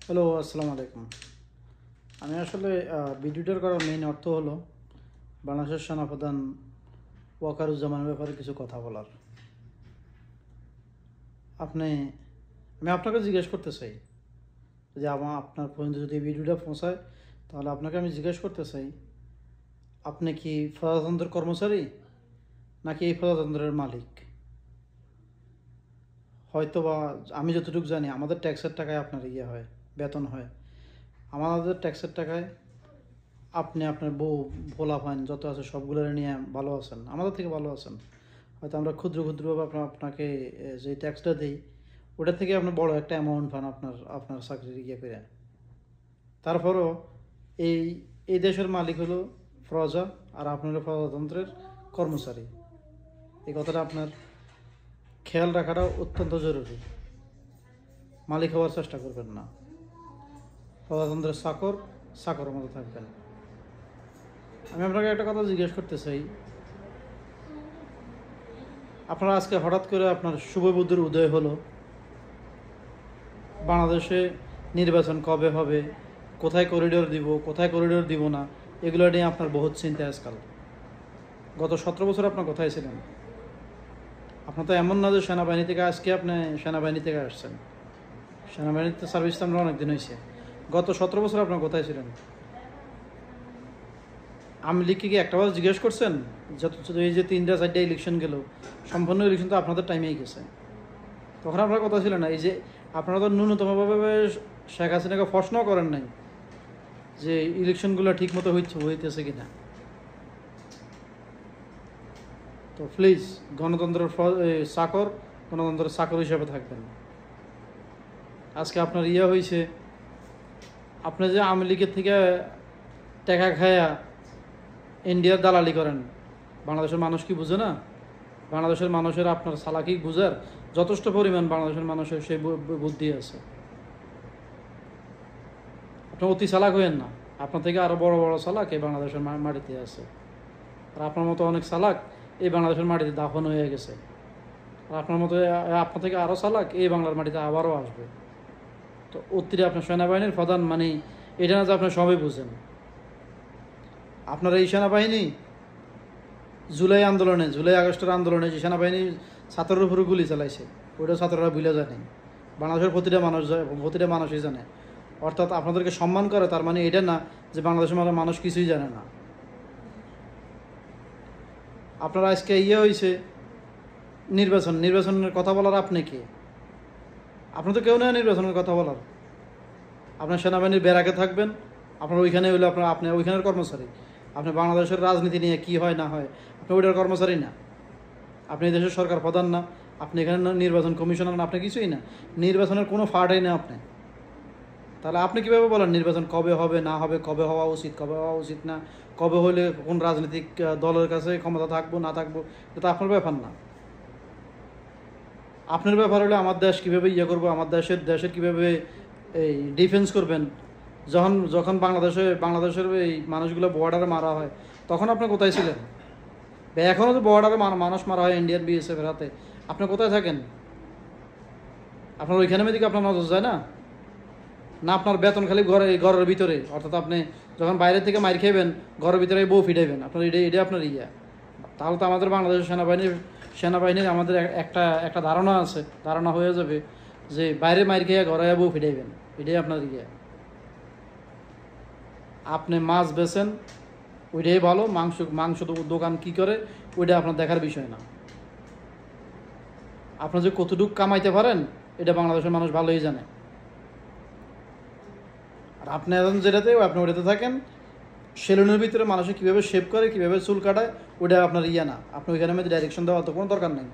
Hello, আসসালামু আলাইকুম। আমি আসলে ভিডিওটার করার মেইন অর্থ হলো বাংলাদেশের সেনাপ্রধান ওয়াকারুজ্জামানের ব্যাপারে কিছু কথা বলার। আপনি আমি আপনাকে জিজ্ঞেস করতে চাই যে আপনার পর্যন্ত যদি এই ভিডিওটা পৌঁছায়, তাহলে আপনাকে আমি জিজ্ঞেস করতে চাই, আপনি কি প্রজাতন্ত্রের কর্মচারী নাকি এই প্রজাতন্ত্রের মালিক? হয়তো বা আমি যতটুকু জানি আমাদের ট্যাক্সের টাকায় আপনার হয়, বেতন হয়। আমাদের ট্যাক্সের টাকায় আপনি আপনার বউ ভোলা ফাইন যত আছে সবগুলো নিয়ে ভালো আছেন, আমাদের থেকে ভালো আছেন। হয়তো আমরা ক্ষুদ্র ক্ষুদ্রভাবে আপনাকে যে ট্যাক্সটা দিই, ওটা থেকে আপনি বড় একটা অ্যামাউন্ট পান আপনার চাকরির করে। তারপরও এই এই দেশের মালিক হলো প্রজা, আর আপনার প্রজাতন্ত্রের কর্মচারী। এই কথাটা আপনার খেয়াল রাখাটা অত্যন্ত জরুরি। মালিক হওয়ার চেষ্টা করবেন না, প্রজাতন্ত্রের চাকরের মতো থাকবেন। আমি আপনাকে একটা কথা জিজ্ঞেস করতে চাই, আপনারা আজকে হঠাৎ করে আপনার শুভ বুদ্ধির উদয় হলো, বাংলাদেশে নির্বাচন কবে হবে, কোথায় করিডোর দিব, কোথায় করিডোর দিব না, এগুলো নিয়ে আপনার বহুত চিন্তা আজকাল। গত 17 বছর আপনার কোথায় ছিলেন? আপনার তো এমন না যে সেনাবাহিনী থেকে আজকে আপনি সেনাবাহিনী থেকে আসছেন। সেনাবাহিনীতে সার্ভিস তো আমরা অনেকদিন হয়েছে। গত 17 বছর আপনার কোথায় ছিলেন? আওয়ামী লীগকে কি একটা বার জিজ্ঞেস করছেন? যত এই যে 3টা 4টা ইলেকশন গেল, সম্পূর্ণ ইলেকশন তো আপনাদের টাইমেই গেছে। তখন আপনার কথা ছিল না, এই যে আপনারা তো ন্যূনতমভাবে শেখ হাসিনাকে প্রশ্ন করেন নাই যে ইলেকশনগুলো ঠিক মতো হইতেছে কিনা। তো প্লিজ গণতন্ত্রের চাকর হিসেবে থাকবেন। আজকে আপনার হয়েছে, আপনি যে আওয়ামী লীগের থেকে টাকা খায়া ইন্ডিয়ার দালালি করেন, বাংলাদেশের মানুষ কি বুঝে না? বাংলাদেশের মানুষের আপনার চালাকি বুঝার যথেষ্ট পরিমাণ বাংলাদেশের মানুষের সেই বুদ্ধি আছে। আপনি অতি চালাক হইেন না, আপনার থেকে আরও বড় বড় চালাক এই বাংলাদেশের মাটিতে আছে। আর আপনার মতো অনেক চালাক এই বাংলাদেশের মাটিতে দাফন হয়ে গেছে। আর আপনার থেকে আরও চালাক এই বাংলার মাটিতে আবারও আসবে। তো অতিরে আপনার সেনাবাহিনীর প্রধান মানে এটা না যে আপনি সবাই বুঝেন। আপনার এই সেনাবাহিনী জুলাই আগস্টের আন্দোলনে যে সেনাবাহিনী ছাত্রের উপরে গুলি চালাইছে, ওইটা ছাত্ররা ভুলে জানে। বাংলাদেশের প্রতিটা মানুষই জানে। অর্থাৎ আপনাদেরকে সম্মান করে, তার মানে এটা না যে বাংলাদেশের মানুষ কিছুই জানে না। আপনারা আজকে হয়েছে নির্বাচনের কথা বলার আপনি কে? আপনি তো কেউ নেই নির্বাচনের কথা বলার। আপনার সেনাবাহিনীর ব্যারাকে থাকবেন, আপনার ওইখানে হইলে আপনি ওইখানের কর্মচারী। আপনি বাংলাদেশের রাজনীতি নিয়ে কি হয় না হয় আপনি ওইটার কর্মচারী না। আপনি দেশের সরকার প্রধান না, আপনি এখানে নির্বাচন কমিশনার না, আপনি কিছুই না। নির্বাচনের কোনো ফার্ডই না আপনি। তাহলে আপনি কীভাবে বলেন নির্বাচন কবে হবে না হবে, কবে হওয়া উচিত না, কবে হলে কোন রাজনৈতিক দলের কাছে ক্ষমতা থাকবো না থাকবো, এটা আপনার ব্যাপার না। আপনার ব্যাপার হলে আমার দেশ কীভাবে করবো, আমার দেশের কীভাবে এই ডিফেন্স করবেন। যখন বাংলাদেশের এই মানুষগুলো বর্ডারে মারা হয়, তখন আপনি কোথায় ছিলেন? এখনও তো বর্ডারে মানুষ মারা হয় ইন্ডিয়ান বিএসএফের হাতে, আপনি কোথায় থাকেন? আপনার ওইখানে মেয়েদিকে আপনার নজর যায় না? না আপনার বেতন খালি ঘরের ভিতরে, অর্থাৎ আপনি যখন বাইরে থেকে মাইর খাইবেন ঘরের ভিতরে বউ ফিটাইবেন, আপনার এটা আপনার তাহলে তো আমাদের বাংলাদেশের সেনাবাহিনীর আমাদের একটা ধারণা হয়ে যাবে যে বাইরে মাইর খেয়ে ঘরে বউ ফিটাইবেন, এটাই আপনার আপনি মাছ বেচেন, ওইটাই ভালো। মাংস দোকান কি করে ওইটা আপনার দেখার বিষয় না। আপনার যে কতটুকু কামাইতে পারেন এটা বাংলাদেশের মানুষ ভালোই জানে। আর আপনি এখন আপনি ওইটাতে থাকেন, সেলুনের ভিতরে মানুষে কীভাবে শেভ করে, কীভাবে চুল কাটায়, ওইটা আপনার না। আপনি ওইখানে মধ্যে ডাইরেকশন দেওয়ার তো কোনো দরকার নেই।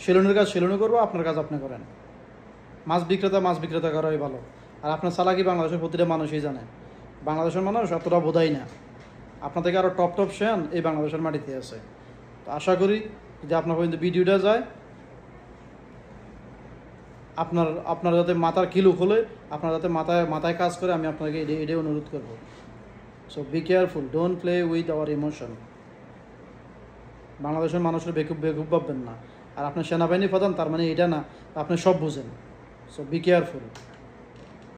সেলুনের কাজ সেলুনে করবো, আপনার কাজ আপনি করেন। মাছ বিক্রেতা করাই ভালো। আর আপনার চালাকি বাংলাদেশের প্রতিটা মানুষই জানে। বাংলাদেশের মানুষ অতটা বোধাই না। আপনার থেকে আরও টপ শেয়ান এই বাংলাদেশের মাটিতে আছে। তো আশা করি যদি আপনার পর্যন্ত ভিডিওটা যায়, আপনার যাতে মাথার কিলু খোলে, আপনার যাতে মাথায় কাজ করে, আমি আপনাকে এটাই অনুরোধ করবো। So be careful, don't play with our emotion. বাংলাদেশের মানুষের বেকুব ভাববেন না। আর আপনার সেনাবাহিনী প্রধান, তার মানে এটা না আপনি সব বুঝেন। So be careful.